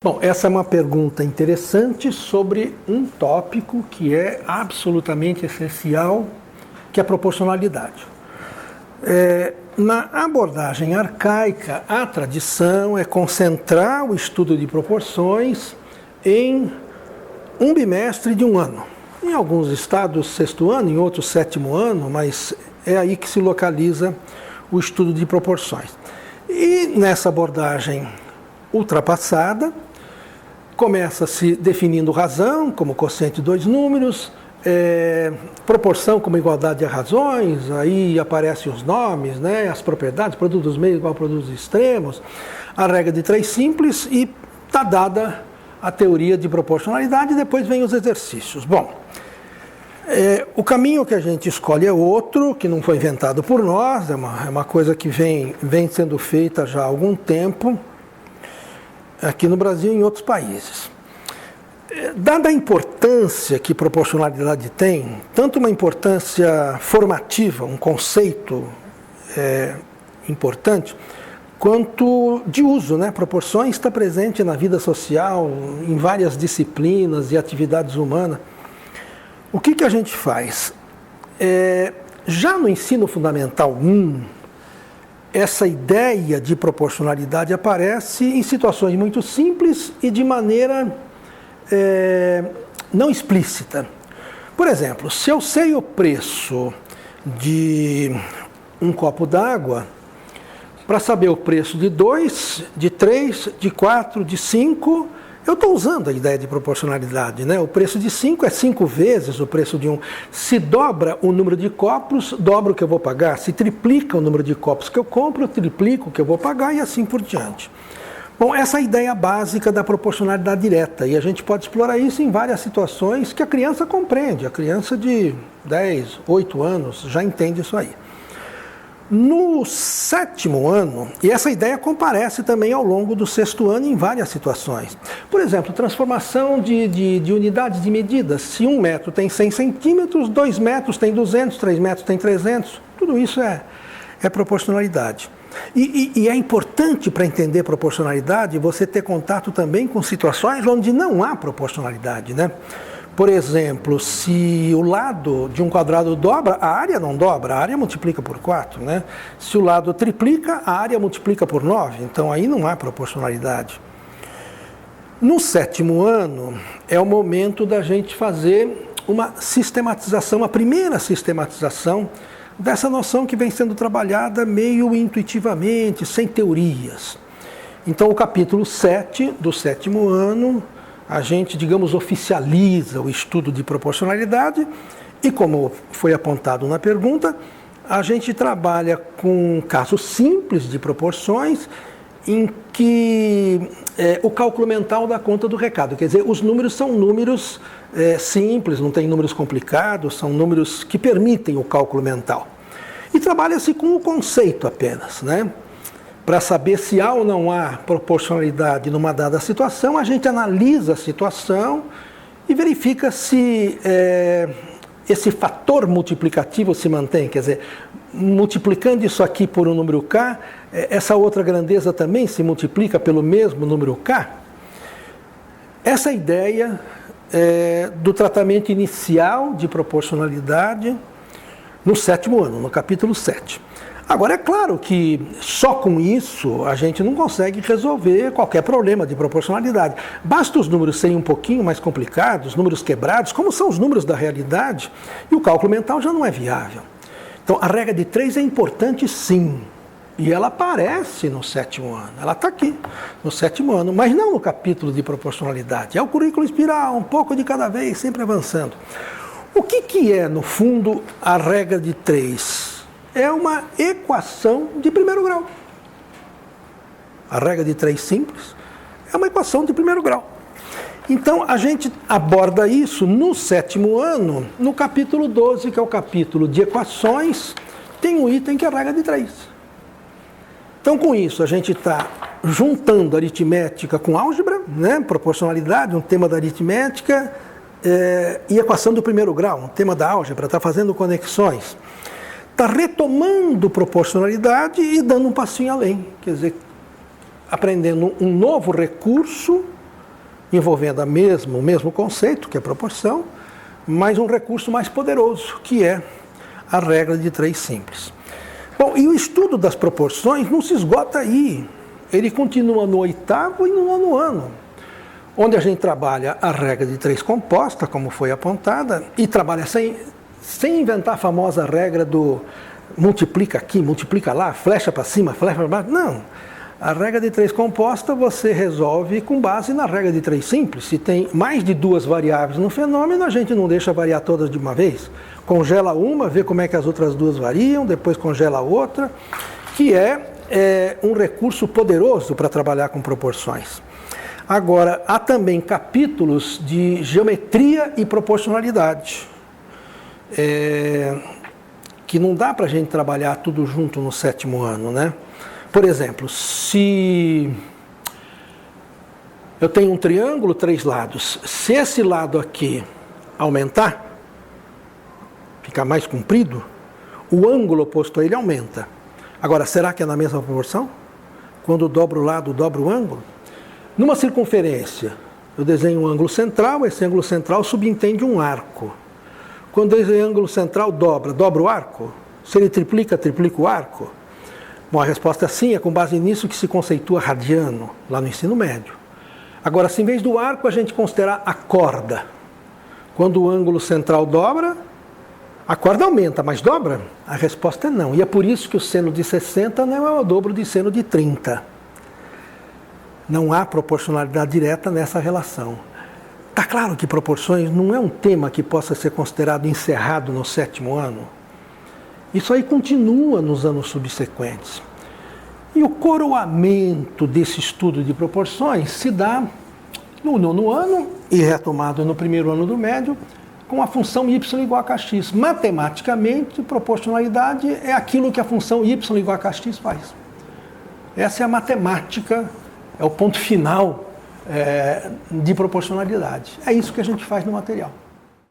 Bom, essa é uma pergunta interessante sobre um tópico que é absolutamente essencial, que é a proporcionalidade. Na abordagem arcaica, a tradição é concentrar o estudo de proporções em um bimestre de um ano. Em alguns estados, sexto ano, em outros, sétimo ano, mas é aí que se localiza o estudo de proporções. E nessa abordagem ultrapassada, começa-se definindo razão como quociente de dois números, proporção como igualdade de razões, aí aparecem os nomes, né, as propriedades, produto dos meios igual a produto dos extremos, a regra de três simples e está dada a teoria de proporcionalidade e depois vem os exercícios. Bom, o caminho que a gente escolhe é outro, que não foi inventado por nós, é uma coisa que vem sendo feita já há algum tempo, aqui no Brasil e em outros países. Dada a importância que proporcionalidade tem, tanto uma importância formativa, um conceito importante, quanto de uso, né? Proporções está presente na vida social, em várias disciplinas e atividades humanas. O que a gente faz? Já no ensino fundamental 1, essa ideia de proporcionalidade aparece em situações muito simples e de maneira não explícita. Por exemplo, se eu sei o preço de um copo d'água, para saber o preço de 2, de 3, de 4, de 5, eu estou usando a ideia de proporcionalidade, né? O preço de 5 é 5 vezes o preço de 1. Se dobra o número de copos, dobra o que eu vou pagar. Se triplica o número de copos que eu compro, eu triplico o que eu vou pagar e assim por diante. Bom, essa é a ideia básica da proporcionalidade direta. E a gente pode explorar isso em várias situações que a criança compreende. A criança de 10, 8 anos já entende isso aí. No sétimo ano, e essa ideia comparece também ao longo do sexto ano em várias situações. Por exemplo, transformação de unidades de medida. Se 1 metro tem 100 centímetros, 2 metros tem 200, 3 metros tem 300. Tudo isso é proporcionalidade. E é importante para entender proporcionalidade você ter contato também com situações onde não há proporcionalidade, né? Por exemplo, se o lado de um quadrado dobra, a área não dobra, a área multiplica por 4, né? Se o lado triplica, a área multiplica por 9, então aí não há proporcionalidade. No sétimo ano, é o momento da gente fazer uma sistematização, a primeira sistematização dessa noção que vem sendo trabalhada meio intuitivamente, sem teorias. Então, o capítulo 7 do sétimo ano, a gente, digamos, oficializa o estudo de proporcionalidade e, como foi apontado na pergunta, a gente trabalha com casos simples de proporções em que o cálculo mental dá conta do recado. Quer dizer, os números são números simples, não tem números complicados, são números que permitem o cálculo mental. E trabalha-se com o conceito apenas, né? Para saber se há ou não há proporcionalidade numa dada situação, a gente analisa a situação e verifica se esse fator multiplicativo se mantém. Quer dizer, multiplicando isso aqui por um número k, essa outra grandeza também se multiplica pelo mesmo número k. Essa ideia do tratamento inicial de proporcionalidade no sétimo ano, no capítulo 7. Agora, é claro que só com isso a gente não consegue resolver qualquer problema de proporcionalidade. Basta os números serem um pouquinho mais complicados, números quebrados, como são os números da realidade, e o cálculo mental já não é viável. Então, a regra de 3 é importante sim, e ela aparece no sétimo ano, ela está aqui no sétimo ano, mas não no capítulo de proporcionalidade. É o currículo espiral, um pouco de cada vez, sempre avançando. O que é, no fundo, a regra de 3? É uma equação de primeiro grau. A regra de 3 simples é uma equação de primeiro grau. Então, a gente aborda isso no sétimo ano, no capítulo 12, que é o capítulo de equações, tem um item que é a regra de 3. Então, com isso, a gente está juntando aritmética com álgebra, né? Proporcionalidade, um tema da aritmética, e equação do primeiro grau, um tema da álgebra, está fazendo conexões. Está retomando proporcionalidade e dando um passinho além, quer dizer, aprendendo um novo recurso envolvendo o mesmo conceito, que é proporção, mas um recurso mais poderoso, que é a regra de 3 simples. Bom, e o estudo das proporções não se esgota aí. Ele continua no 8º e no 9º ano, onde a gente trabalha a regra de 3 composta, como foi apontada, e trabalha sem inventar a famosa regra do multiplica aqui, multiplica lá, flecha para cima, flecha para baixo. Não. A regra de 3 composta você resolve com base na regra de 3 simples. Se tem mais de 2 variáveis no fenômeno, a gente não deixa variar todas de uma vez. Congela uma, vê como é que as outras 2 variam, depois congela a outra, que é um recurso poderoso para trabalhar com proporções. Agora, há também capítulos de geometria e proporcionalidade, que não dá para a gente trabalhar tudo junto no 7º ano, né? Por exemplo, se eu tenho um triângulo, 3 lados, se esse lado aqui aumentar, ficar mais comprido, o ângulo oposto a ele aumenta. Agora, será que é na mesma proporção? Quando eu dobro o lado, dobro o ângulo? Numa circunferência, eu desenho um ângulo central, esse ângulo central subentende um arco. Quando esse ângulo central dobra o arco? Se ele triplica o arco? Bom, a resposta é sim, é com base nisso que se conceitua radiano, lá no ensino médio. Agora, se em vez do arco a gente considerar a corda, quando o ângulo central dobra, a corda aumenta, mas dobra? A resposta é não. E é por isso que o seno de 60 não é o dobro de seno de 30. Não há proporcionalidade direta nessa relação. Está claro que proporções não é um tema que possa ser considerado encerrado no 7º ano. Isso aí continua nos anos subsequentes. E o coroamento desse estudo de proporções se dá no 9º ano e retomado no 1º ano do médio, com a função y igual a kx. Matematicamente, proporcionalidade é aquilo que a função y igual a kx faz. Essa é a matemática, é o ponto final de proporcionalidade. É isso que a gente faz no material.